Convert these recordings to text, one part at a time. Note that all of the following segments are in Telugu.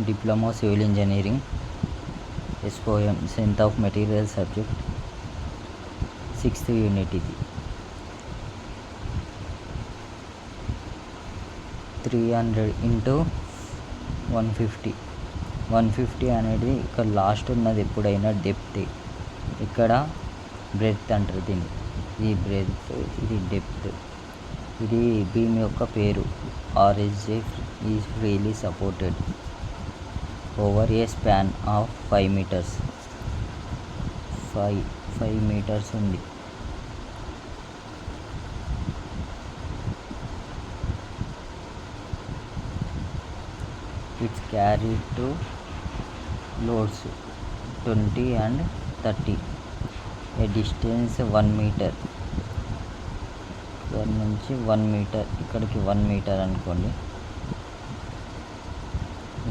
Diploma Civil Engineering, SOM, Strength of Material subject, 6th unit ఇది. 300 into 150 అనేది ఇక్కడ లాస్ట్ ఉన్నది ఎప్పుడైనా డెప్త్, ఇక్కడ బ్రెడ్త్ అంటారు దీన్ని. ఇది బ్రెడ్త్, ఇది డెప్త్. ఇది బీమ్ యొక్క పేరు. RSJ is freely supported over a span of 5 meters. 5 meters ఉంది. It's carried to loads 20 and 30. A distance 1 meter. ఇక్కడ నుంచి 1 meter, ఇక్కడికి 1 meter అనుకోండి.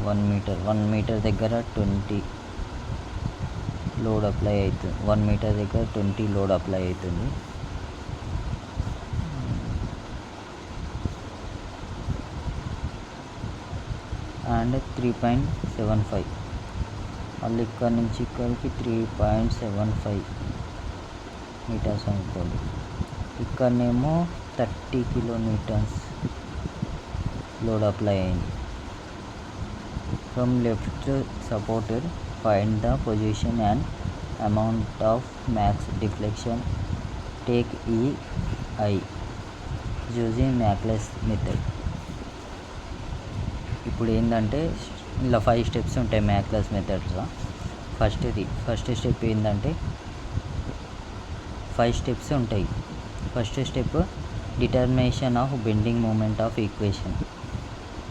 1 meter దగ్గర 20 లోడ్ అప్లై అవుతుంది. 1 meter దగ్గర 20 లోడ్ అప్లై అవుతుంది. అండ్ 3.75, మళ్ళీ ఇక్కడ నుంచి ఇక్కడికి 3.75 మీటర్స్ అనుకోండి. ఇక్కడనేమో 30 kilonewtons లోడ్ అప్లై అయింది. From left supported find the position and amount of max deflection. Take EI using Macaulay's method. ఇప్పుడు ఏంటంటే ఇలా 5 steps ఉంటాయి మ్యాక్లెస్ మెథడ్లో. ఫస్ట్ స్టెప్ ఏంటంటే 5 steps ఉంటాయి. First step determination of bending moment of equation.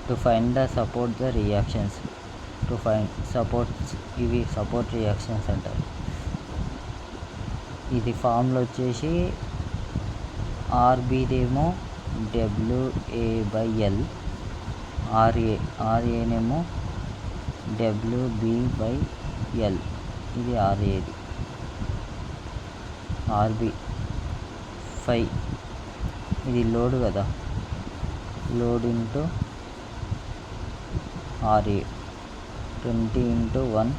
To find the support the reactions. To find supports, ఇవి సపోర్ట్ రియాక్షన్స్ అంటారు. ఇది ఫార్ములా వచ్చేసి RBదేమో WA/L, RAనేమో WB/L. ఇది RAది. RB 5, ఇది లోడ్ కదా, లోడ్ ఇంటూ RA 20 into 1.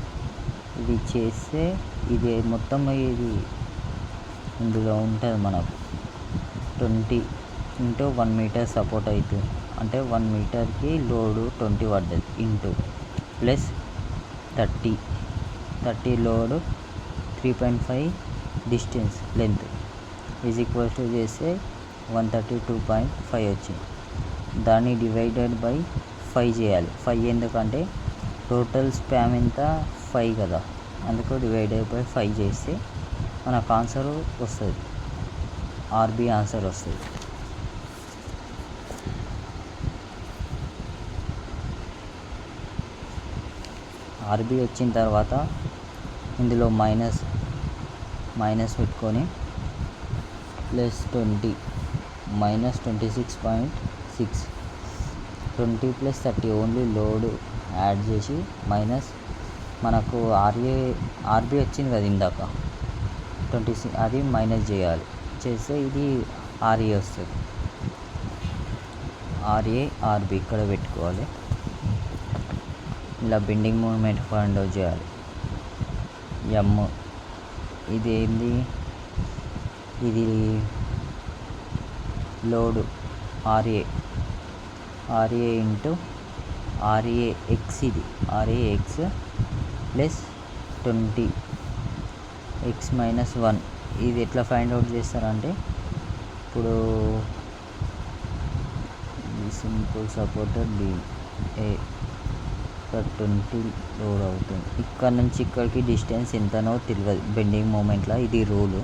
ఇది చేస్తే ఇది మొత్తం ఇది ఇందులో ఉంటుంది మనకు 20 into 1 meter సపోర్ట్ అవుతుంది. అంటే 1 meterకి లోడు 20 పడ్డది into plus 30 load 3.5 distance length is equals to చేస్తే 132.5 వచ్చింది. దాన్ని డివైడెడ్ బై 5 చేయాలి. 5 ఎందుకంటే టోటల్ స్పామ్ ఎంత 5 కదా, అందుకు డివైడెడ్ బై 5 చేస్తే మనకు ఆన్సర్ వస్తుంది. RB ఆన్సర్ వస్తుంది. RB వచ్చిన తర్వాత ఇందులో మైనస్ పెట్టుకొని ప్లస్ 20 -26.6, 20 + 30 ఓన్లీ లోడ్ యాడ్ చేసి మైనస్ మనకు RB వచ్చింది కదా ఇందాక 26, అది మైనస్ చేయాలి. చేస్తే ఇది RA వస్తుంది. RB ఇక్కడ పెట్టుకోవాలి. ఇలా బెండింగ్ మూమెంట్ ఫైండ్ అవుట్ చేయాలి. M ఇది ఏంది, ఇది లోడ్ RA ఇంటూ RAX. ఇది RAX ప్లస్ 20 x - 1. ఇది ఎట్లా ఫైండ్ అవుట్ చేస్తారంటే, ఇప్పుడు సింపుల్ సపోర్టర్ బీమ్ ఇక్కడ 20 లోడ్ అవుతుంది. ఇక్కడ నుంచి ఇక్కడికి డిస్టెన్స్ ఎంతనో తెలియదు బెండింగ్ మూమెంట్లో. ఇది రూలు.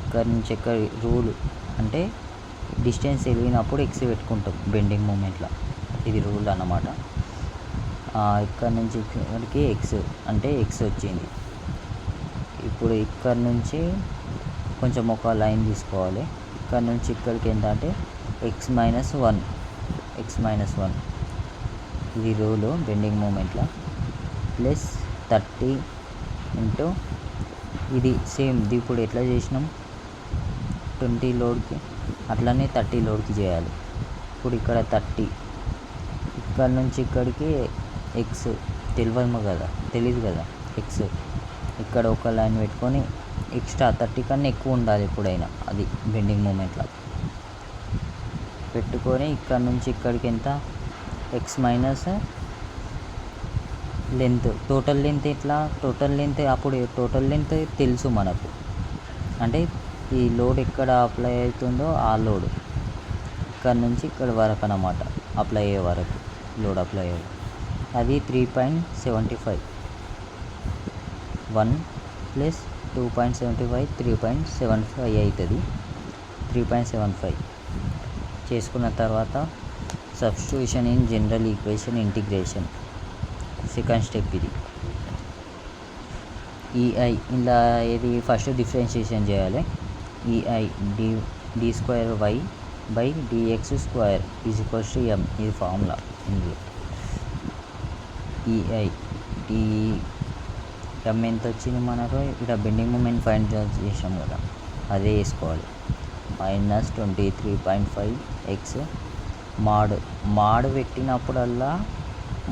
ఇక్కడ నుంచి ఇక్కడ రూల్ అంటే డిస్టెన్స్ తెలియనప్పుడు X పెట్టుకుంటాం బెండింగ్ మూమెంట్లో. ఇది రూల్ అన్నమాట. ఇక్కడ నుంచి ఇక్కడికి X అంటే X వచ్చింది. ఇప్పుడు ఇక్కడ నుంచి కొంచెం ఒక లైన్ తీసుకోవాలి. ఇక్కడ నుంచి ఇక్కడికి ఎంత అంటే x - 1. ఇది రూలు బెండింగ్ మూమెంట్లో. ప్లస్ 30 ఇంటూ ఇది సేమ్. ఇది ఇప్పుడు ఎట్లా చేసినాం 20 లోడ్కి, అట్లనే 30 లోడ్కి చేయాలి. ఇప్పుడు ఇక్కడ 30, ఇక్కడ నుంచి ఇక్కడికి ఎక్స్ తెలియదు కదా ఎక్స్ ఇక్కడ ఒక లైన్ పెట్టుకొని ఎక్స్ట్రా 30 కన్నా ఎక్కువ ఉండాలి ఎప్పుడైనా, అది బెండింగ్ మూమెంట్లో పెట్టుకొని ఇక్కడ నుంచి ఇక్కడికి ఎంత X minus length, total length ఎట్లా, అప్పుడు టోటల్ లెంత్ తెలుసు మనకు, అంటే ఈ లోడ్ ఎక్కడ అప్లై అవుతుందో ఆ లోడ్ ఇక్కడ నుంచి ఇక్కడ వరకు అన్నమాట, అప్లై అయ్యే వరకు లోడ్ అప్లై అయ్యే అది 3.75 1 + 2.75 3.75 అవుతుంది. 3.75 చేసుకున్న తర్వాత substitution in general equation integration second step ఇది. ఈఐ ఇలా ఇది ఫస్ట్ డిఫరెన్షియేషన్ చేయాలి. ఈఐ d2y/dx² = m, ఇది ఫార్ములా ఇందులో. ఈఐ డి ఎం ఎంత వచ్చింది మనకు, ఇక్కడ బెండింగ్ మూమెంట్ ఫైండ్ చేసాం కదా, అదే వేసుకోవాలి. -23.5 ఎక్స్ మాడ్ పెట్టినప్పుడల్లా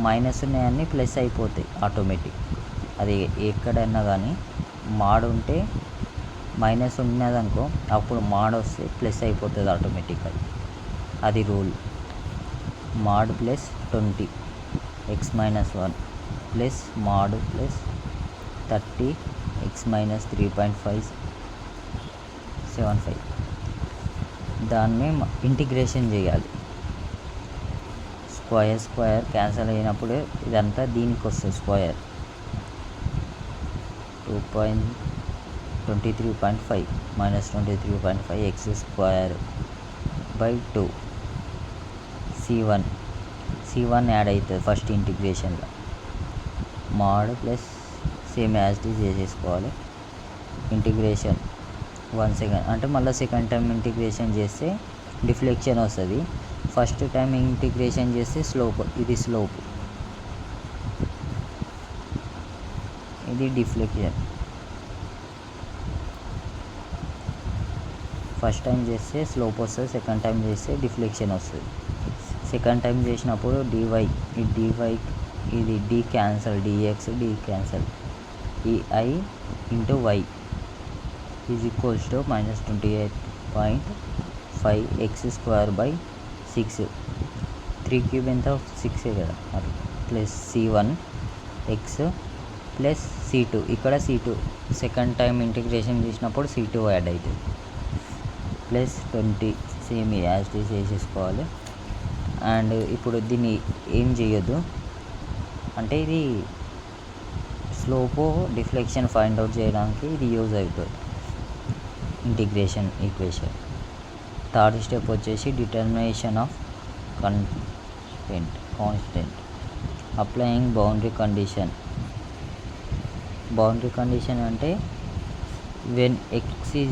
మైనస్ ఉన్నాయన్నీ ప్లస్ అయిపోతాయి ఆటోమేటిక్. అది ఎక్కడైనా కానీ మాడ్ ఉంటే మైనస్ ఉన్నదనుకో, అప్పుడు మాడ్ వస్తే ప్లస్ అయిపోతుంది ఆటోమేటిక్గా, అది rule. Mod +20 x - 1 plus mod +30 x - 3.575 దాన్ని ఇంటిగ్రేషన్ చేయాలి. స్క్వేర్ క్యాన్సిల్ అయినప్పుడు ఇదంతా దీనికి వస్తుంది. స్క్వేర్ 23.5 - 23.5 x²/2 C1 యాడ్ అవుతుంది ఫస్ట్ ఇంటిగ్రేషన్లో. Mod plus same as it is చేసేసుకోవాలి. ఇంటిగ్రేషన్ 1 సెకండ్ అంటే మళ్ళీ సెకండ్ టైం ఇంటిగ్రేషన్ చేస్తే డిఫ్లెక్షన్ వస్తుంది. ఫస్ట్ టైం ఇంటిగ్రేషన్ చేస్తే ఇది స్లోప్, ఇది డిఫ్లెక్షన్. ఫస్ట్ టైం చేస్తే స్లోప్ వస్తుంది, సెకండ్ టైం చేస్తే డిఫ్లెక్షన్ వస్తుంది. సెకండ్ టైం చేసినప్పుడు dy ఇది d cancel, dx d cancel, ఈ i × y = -28.5 x²/6. 3³ ఎంత 6 కదా, అది plus C1 x plus C2, ఇక్కడ C2 సెకండ్ టైం ఇంటిగ్రేషన్ చేసినప్పుడు C2 యాడ్ అవుతుంది. +20 సేమ్ యాజ్ ఇట్ ఈజ్ చేసేసుకోవాలి. అండ్ ఇప్పుడు దీన్ని ఏం చేయొద్దు, అంటే ఇది స్లోపు డిఫ్లెక్షన్ ఫైండ్ అవుట్ చేయడానికి ఇది యూజ్ అవుతుంది ఇంటిగ్రేషన్ ఈక్వేషన్. థర్డ్ స్టెప్ వచ్చేసి determination of constant applying boundary condition అంటే వెన్ x =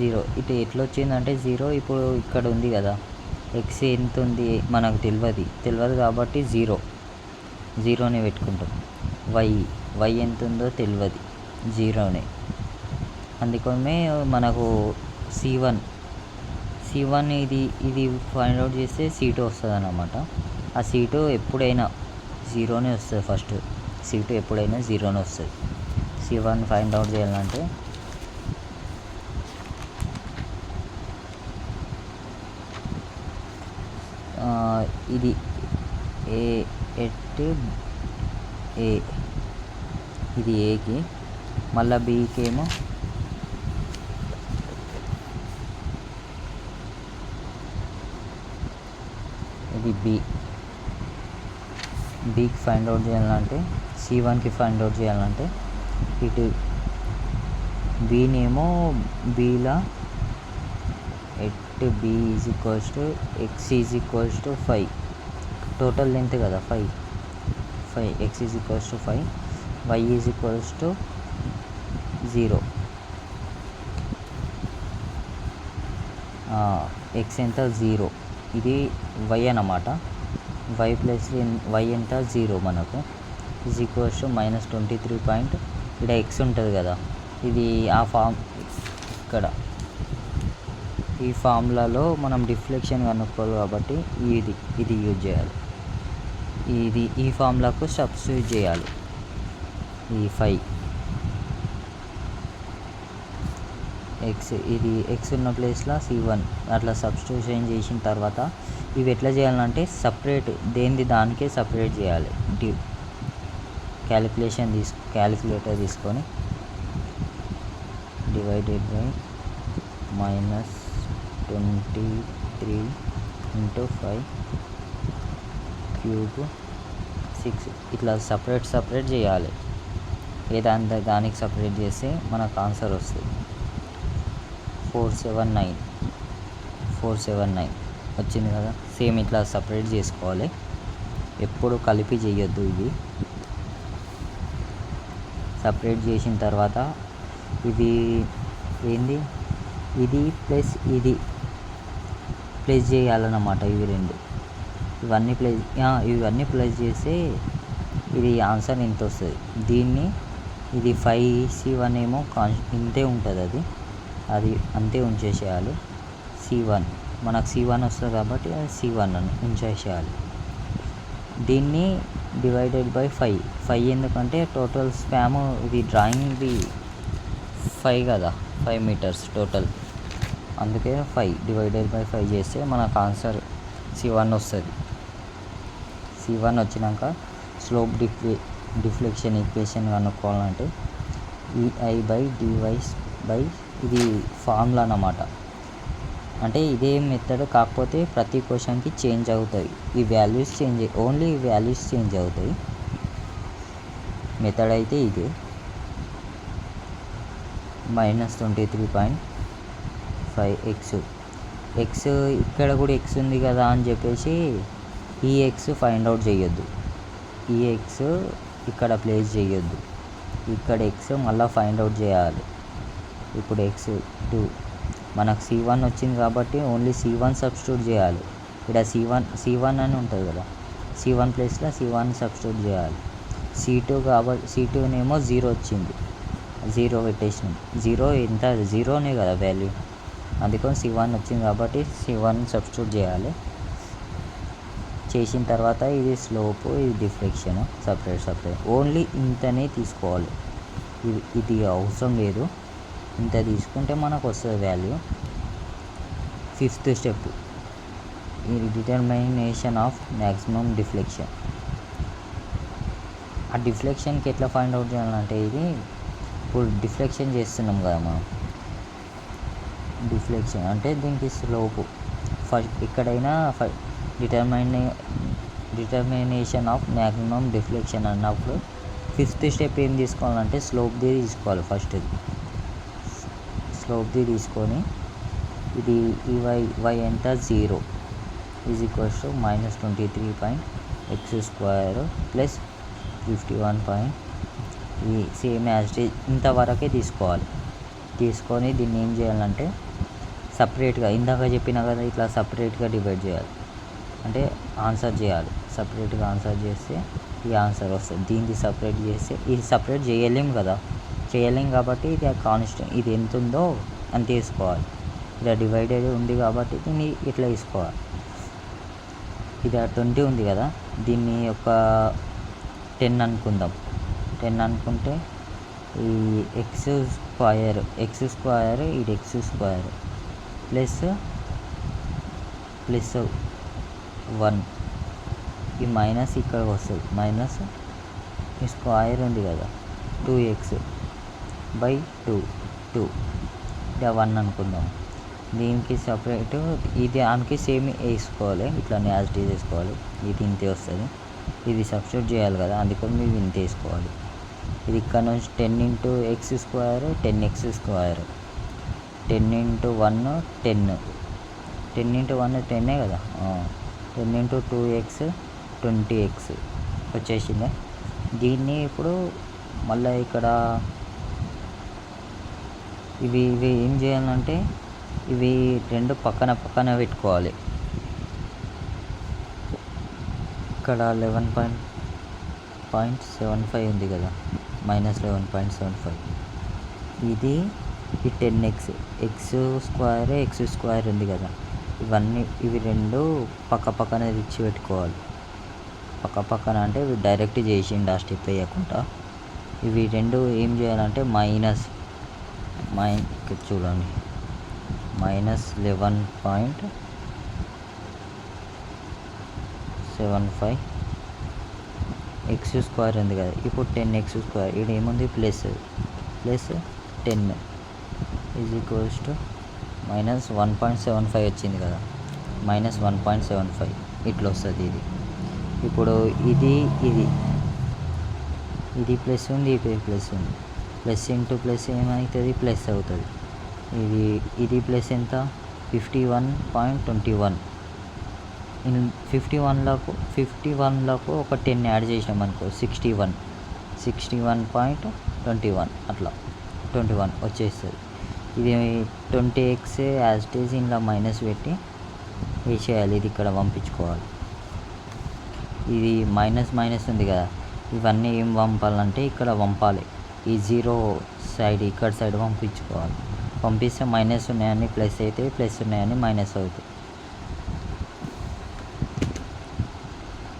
0, ఇటు ఎట్లా వచ్చిందంటే 0, ఇప్పుడు ఇక్కడ ఉంది కదా x ఎంత ఉంది మనకు తెలియదు కాబట్టి 0ని పెట్టుకుంటాం. y ఎంత ఉందో తెలియదు, 0నే. అందుకనే మనకు C1 ఇది ఫైండ్ అవుట్ చేస్తే C2 వస్తుంది అన్నమాట. ఆ C2 ఎప్పుడైనా 0నే వస్తుంది, ఫస్ట్ C2 ఎప్పుడైనా 0నే వస్తుంది. C1 ఫైండ్ అవుట్ చేయాలంటే ఇది ఇది ఏకి, మళ్ళీ బీకి ఏమో ఇది బీకి ఫైండ్ అవుట్ చేయాలంటే, C1కి ఫైండ్ అవుట్ చేయాలంటే ఇటు బీనేమో బీలా b = x = 5, టోటల్ లెంత్ కదా 5, x = 5, y = 0. x ఎంత 0, ఇది y అన్నమాట. y ఎంత 0 మనకు -23. ఇక్కడ x ఉంటుంది కదా, ఇది ఆ ఫామ్ ఇక్కడ ఈ ఫార్ములాలో మనం డిఫ్లెక్షన్ కనుక్కోవాలి కాబట్టి ఇది యూజ్ చేయాలి. ఇది ఈ ఫార్ములాకు సబ్స్టిట్యూట్ చేయాలి. ఈ 5 ఎక్స్, ఇది ఎక్స్ ఉన్న ప్లేస్లో C1 అట్లా సబ్స్టిట్యూషన్ చేసిన తర్వాత ఇవి ఎట్లా చేయాలంటే సపరేట్ దేనిది దానికే సపరేట్ చేయాలి. క్యాలిక్యులేటర్ తీసుకొని డివైడెడ్ బై -23 × 5 క్యూబ్ 6 ఇట్లా సపరేట్ చేయాలి. దానికి సపరేట్ చేస్తే మనకు ఆన్సర్ వస్తుంది. 479 వచ్చింది కదా. సేమ్ ఇట్లా సపరేట్ చేసుకోవాలి, ఎప్పుడు కలిపి చేయొద్దు. ఇది సపరేట్ చేసిన తర్వాత ఇది ఏంది, ఇది ప్లస్ ఇది ప్లస్ చేయాలన్నమాట. ఇవన్నీ ప్లస్ చేస్తే ఇది ఆన్సర్ ఇంత వస్తుంది. దీన్ని ఇది 5C1 ఏమో ఇంతే ఉంటుంది, అది అంతే ఉంచేసేయాలి. C1 మనకు C1 వస్తుంది కాబట్టి అది C1 అని ఉంచేసేయాలి. దీన్ని డివైడెడ్ బై 5 ఎందుకంటే టోటల్ స్పామ్ ఇది డ్రాయింగ్ది 5 కదా, 5 మీటర్స్ టోటల్, అందుకే 5 డివైడెడ్ బై 5 చేస్తే మనకు ఆన్సర్ C1 వస్తుంది. C1 వచ్చినాక స్లోప్ డిఫ్లెక్షన్ ఈక్వేషన్ కనుక్కోవాలంటే EI/dy ఇది ఫార్ములా అన్నమాట. అంటే ఇదే మెథడ్, కాకపోతే ప్రతి క్వశ్చన్కి చేంజ్ అవుతాయి. ఈ వాల్యూస్ ఓన్లీ ఈ వాల్యూస్ చేంజ్ అవుతాయి. మెథడ్ అయితే ఇదే. -23.5 ఎక్స్ ఇక్కడ కూడా ఎక్స్ ఉంది కదా అని చెప్పేసి ఈ ఎక్స్ ఫైండ్ అవుట్ చేయొద్దు. ఈ ఎక్స్ ఇక్కడ ప్లేస్ చేయొద్దు, ఇక్కడ ఎక్స్ మళ్ళీ ఫైండ్ అవుట్ చేయాలి. ఇప్పుడు x2 మనకు C1 వచ్చింది కాబట్టి ఓన్లీ C1 సబ్స్టిట్యూట్ చేయాలి. ఇక్కడ C1 అని ఉంటుంది కదా, C1 ప్లేస్లో C1 సబ్స్టిట్యూట్ చేయాలి. C2 కాబట్టి C2నేమో 0 వచ్చింది, 0 పెట్టేసినాం. 0 ఎంత, 0నే కదా వాల్యూ, అందుకని C1 వచ్చింది కాబట్టి C1 సబ్స్టిట్యూట్ చేయాలి. చేసిన తర్వాత ఇది స్లోపు, ఇది డిఫ్లెక్షన్ సపరేట్ ఓన్లీ ఇంతనే తీసుకోవాలి. ఇది అవసరం లేదు, ఇంత తీసుకుంటే మనకు వస్తుంది వాల్యూ. 5th స్టెప్ ఈ డిటర్మినేషన్ ఆఫ్ మ్యాక్సిమం డిఫ్లెక్షన్. ఆ డిఫ్లెక్షన్కి ఎట్లా ఫైండ్ అవుట్ చేయాలంటే, ఇది ఇప్పుడు డిఫ్లెక్షన్ చేస్తున్నాం కదా మనం, డిఫ్లెక్షన్ అంటే దీనికి స్లోపు ఫస్ట్ ఎక్కడైనా డిటర్మినేషన్ ఆఫ్ మ్యాక్సిమం డిఫ్లెక్షన్ అన్నప్పుడు 5th స్టెప్ ఏం తీసుకోవాలంటే స్లోప్ది తీసుకోవాలి. ఫస్ట్ స్లోప్ది తీసుకొని ఇది ఈ y ఎంత 0 is equals to -23.x² plus 51. ఈ సేమ్ యాజ్ ఇంతవరకే తీసుకోవాలి. తీసుకొని దీన్ని ఏం చేయాలంటే సపరేట్గా, ఇందాక చెప్పినా కదా ఇట్లా సపరేట్గా డివైడ్ చేయాలి, అంటే ఆన్సర్ చేయాలి. సపరేట్గా ఆన్సర్ చేస్తే ఈ ఆన్సర్ వస్తుంది. దీనికి సపరేట్ చేస్తే ఇది సపరేట్ చేయలేం కాబట్టి ఇది కాన్స్టెంట్, ఇది ఎంత ఉందో అంత తీసుకోవాలి. ఇలా డివైడెడ్ ఉంది కాబట్టి దీన్ని ఇట్లా తీసుకోవాలి. ఇది 20 ఉంది కదా, దీన్ని ఒక 10 అనుకుందాం. 10 అనుకుంటే ఈ x² ఇది x² ప్లస్ 1 ఈ మైనస్ ఇక్కడ వస్తుంది, మైనస్ ఈ స్క్వేర్ ఉంది కదా 2x/2 ఇది 1 అనుకుందాం. దీనికి సపరేట్ ఇది దానికి సేమ్ వేసుకోవాలి, ఇట్లానే యాజ్ ఇట్ ఈజ్ వేసుకోవాలి. ఇది ఇంతే వస్తుంది, ఇది సబ్స్టిట్యూట్ చేయాలి కదా, అందుకని మీరు ఇంత వేసుకోవాలి. ఇది ఇక్కడ నుంచి 10 × x² 10x², 10 × 1 10, 10 × 1 10 కదా, 10 × 2x 20x వచ్చేసింది. దీన్ని ఇప్పుడు మళ్ళీ ఇక్కడ ఇవి ఏం చేయాలంటే ఇవి రెండు పక్కన పెట్టుకోవాలి. ఇక్కడ 11.75 ఉంది కదా, -11.75. ఇది ఈ 10x x² ఉంది కదా, ఇవి రెండు పక్కన తెచ్చి పెట్టుకోవాలి. పక్క పక్కన అంటే డైరెక్ట్ చేసిండు ఆ స్టెప్ వేయకుండా. ఇవి రెండు ఏం చేయాలంటే ఇక్కడ చూడండి -11.75 x² ఉంది కదా. ఇప్పుడు 10x² ఇక్కడ ఏముంది ప్లస్ 10 ఈజ్ ఈక్వల్స్ టు -1.75 వచ్చింది కదా. -1.75 ఇట్లా వస్తుంది ఇది. ఇప్పుడు ఇది ప్లస్ ఉంది, ఇది ప్లస్ ఉంది. ప్లస్ ఇంటూ ప్లస్ ఏమవుతుంది, ప్లస్ అవుతుంది. ఇది ప్లస్ ఎంత 51.21. 51లకు ఒక 10 యాడ్ చేసినాం అనుకో 61.21 అట్లా 21 వచ్చేస్తుంది. ఇది 20x యాజ్ ఇట్ ఈజ్ ఇలా మైనస్ పెట్టి వేసేయాలి. ఇది ఇక్కడ పంపించుకోవాలి. ఇది మైనస్ ఉంది కదా, ఇవన్నీ ఏం పంపాలంటే ఇక్కడ పంపాలి. ఈ 0 సైడ్ ఇక్కడ సైడ్ పంపించుకోవాలి. పంపిస్తే మైనస్ ఉన్నాయని ప్లస్ అవుతాయి, ప్లస్ ఉన్నాయని మైనస్ అవుతాయి.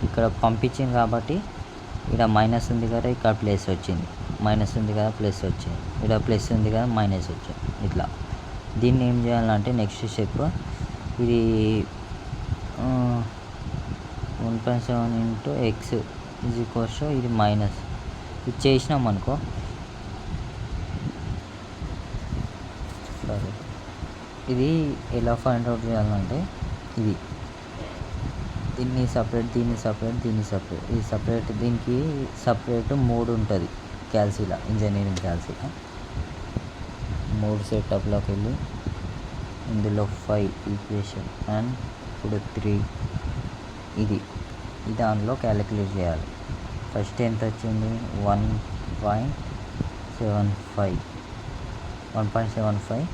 ఇక్కడ పంపించింది కాబట్టి ఇక్కడ మైనస్ ఉంది కదా, ఇక్కడ ప్లస్ వచ్చింది. మైనస్ ఉంది కదా, ప్లస్ వచ్చింది. ఇక్కడ ప్లస్ ఉంది కదా, మైనస్ వచ్చింది. ఇట్లా దీన్ని ఏం చేయాలంటే నెక్స్ట్ స్టెప్ ఇది 1.7 ఇంటూ ఎక్స్ ఈజ్ ఈక్వల్స్ ఇది మైనస్ ఇది చేసినాం అనుకో. సరే ఇది ఎలా ఫైండ్ అవుట్ చేయాలంటే దీన్ని సపరేట్ ఇది సపరేట్. దీనికి సపరేట్ 3 ఉంటుంది క్యాల్సీలా, ఇంజనీరింగ్ క్యాల్సీలా. 3 సెటప్లోకి వెళ్ళి ఇందులో 5 ఈక్వేషన్ అండ్ ఇప్పుడు 3 ఇది దానిలో క్యాలిక్యులేట్ చేయాలి. ఫస్ట్ ఎంత వచ్చింది 1.75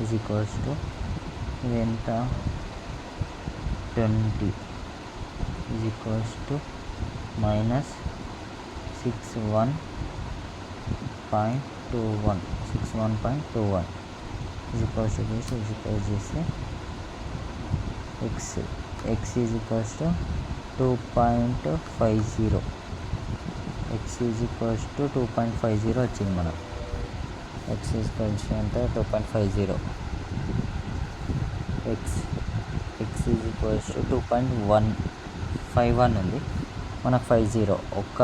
ఈజ్ ఈక్వల్స్ టు ఇది ఎంత 20 is equals to -61.21 is equals to చేస్తే x is equals to 2.50 x is equals to 2.50 వచ్చింది మనకు. x ఈజ్ ఈక్వల్స్ ఎంత 2.50 x ఈజ్ ఈక్వల్స్ టు 2.151 ఉంది మనకు 50 ఒక్క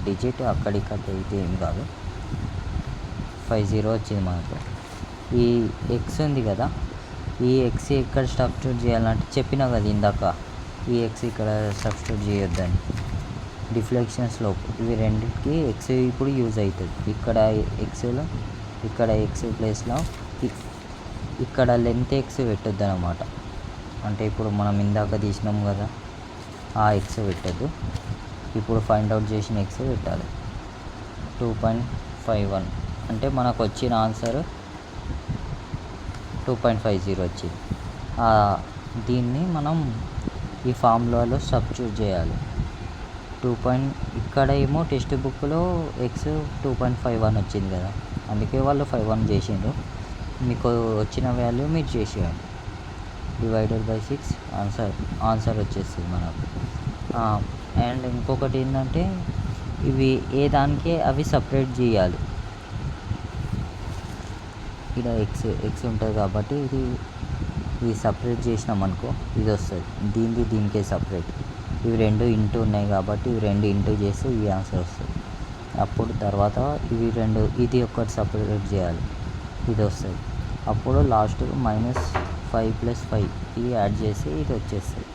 డిజిట్ అక్కడిక్కడ అయితే ఏం కాదు. 50 వచ్చింది మనకు. ఈ x ఉంది కదా, ఈ x ఇక్కడ సబ్స్టిట్యూట్ చేయాలంటే చెప్పినా కదా ఇందాక, ఈ x ఇక్కడ సబ్స్టిట్యూట్ చేయొద్దని. డిఫ్లెక్షన్ స్లోప్ ఇవి రెండింటికి x ఇప్పుడు యూజ్ అవుతుంది. ఇక్కడ x ప్లేస్లో ఇక్కడ లెంత్ x పెట్టొద్దు అన్నమాట. అంటే ఇప్పుడు మనం ఇందాక తీసినాం కదా ఆ x పెట్టద్దు. ఇప్పుడు ఫైండ్ అవుట్ చేసిన x పెట్టాలి. 2.51 అంటే మనకు వచ్చిన ఆన్సర్ 2.50 వచ్చింది. దీన్ని మనం ఈ ఫార్ములాలో సబ్స్టిట్యూట్ చేయాలి. ఇక్కడ ఏమో టెక్స్ట్ బుక్లో x 2.51 వచ్చింది కదా, అందుకే వాళ్ళు 51 చేసిండ్రు. మీకు వచ్చిన వాల్యూ మీరు చేసేయండి. /6 ఆన్సర్ వచ్చేస్తుంది మనకు. అండ్ ఇంకొకటి ఏంటంటే ఇవి ఏ దానికే అవి సపరేట్ చేయాలి. ఇక్కడ ఎక్స్ ఉంటుంది కాబట్టి ఇది సపరేట్ చేసినాం అనుకో ఇది వస్తుంది. దీనికే సపరేట్. ఇవి రెండు ఇంటూ ఉన్నాయి కాబట్టి ఇవి రెండు ఇంటూ చేస్తే ఈ ఆన్సర్ వస్తుంది. అప్పుడు తర్వాత ఇవి రెండు ఇది ఒకటి సపరేట్ చేయాలి, ఇది వస్తుంది. అప్పుడు లాస్ట్ -5 + 5 ఇది యాడ్ చేసి ఇది వచ్చేస్తుంది.